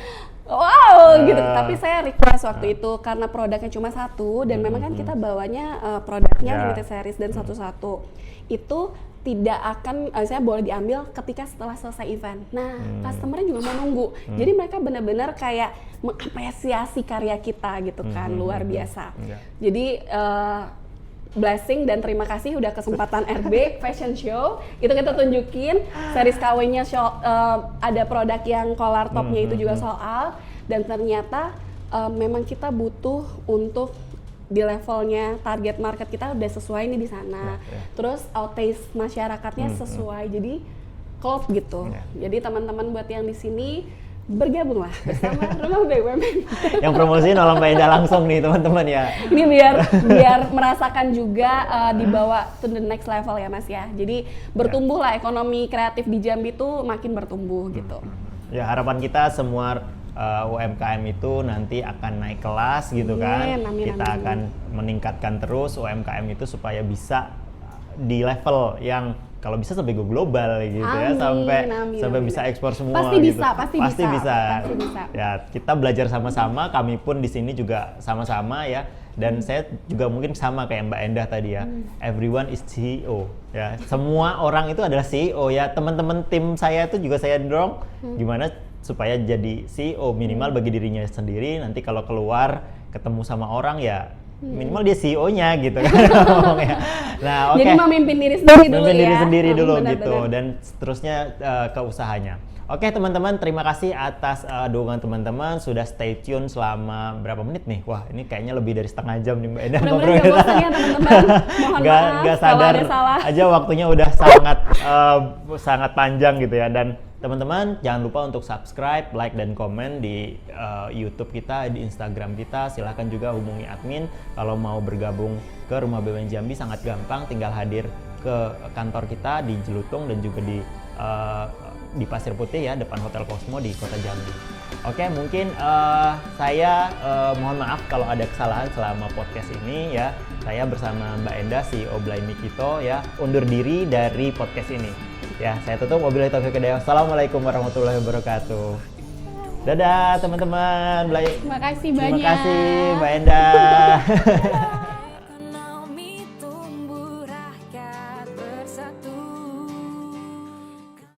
wow gitu. Tapi saya request waktu itu karena produknya cuma satu dan memang kan kita bawanya produknya limited series dan satu-satu. Itu tidak akan, saya boleh diambil ketika setelah selesai event. Nah, customer-nya juga mau nunggu. Jadi mereka benar-benar kayak mengapresiasi karya kita gitu kan, luar biasa. Jadi blessing dan terima kasih udah kesempatan RB Fashion Show. Itu kita tunjukin series KW-nya ada produk yang collar top-nya itu juga soal, dan ternyata memang kita butuh untuk di levelnya target market kita udah sesuai nih di sana. Terus taste masyarakatnya sesuai, jadi klop gitu. Jadi teman-teman buat yang di sini bergabunglah bersama Rumah BUMN. Yang promosiin oleh Mbak Enda langsung nih teman-teman ya. Ini biar merasakan juga dibawa to the next level ya Mas ya. Jadi bertumbuh lah ekonomi kreatif di Jambi tuh makin bertumbuh gitu. Ya harapan kita semua UMKM itu nanti akan naik kelas gitu kan. Kita akan meningkatkan terus UMKM itu supaya bisa di level yang kalau bisa sampai go global gitu ya, sampai bisa ekspor semua. Pasti gitu. bisa, pasti bisa. Ya kita belajar sama-sama, kami pun di sini juga sama-sama ya. Dan saya juga mungkin sama kayak Mbak Endah tadi ya, everyone is CEO ya. Semua orang itu adalah CEO ya. Teman-teman tim saya itu juga saya dorong gimana supaya jadi CEO minimal bagi dirinya sendiri. Nanti kalau keluar ketemu sama orang ya minimal dia CEO-nya gitu kan. Nah, Jadi memimpin diri sendiri dulu ya. Memimpin diri sendiri dulu gitu, benar. dan seterusnya ke usahanya. Oke teman-teman, terima kasih atas dukungan teman-teman sudah stay tune selama berapa menit nih? Wah ini kayaknya lebih dari setengah jam nih Mbak Enda ngobrol. Mudah-mudahan gak bosan ya teman-teman. Mohon maaf gak sadar kalau ada salah. aja waktunya udah sangat panjang gitu ya. Dan teman-teman jangan lupa untuk subscribe, like, dan komen di YouTube kita, di Instagram kita. Silahkan juga hubungi admin kalau mau bergabung ke Rumah BUMN Jambi, sangat gampang, tinggal hadir ke kantor kita di Jelutung dan juga di Pasir Putih ya, depan Hotel Cosmo di Kota Jambi. Oke, mungkin saya mohon maaf kalau ada kesalahan selama podcast ini ya. Saya bersama Mbak Enda, CEO Blaimi Kito ya, undur diri dari podcast ini. Ya, saya tutup. Wabillahi taufiq wal hidayah. Assalamualaikum warahmatullahi wabarakatuh. Dadah teman-teman. Terima kasih banyak. Terima kasih Mbak Enda.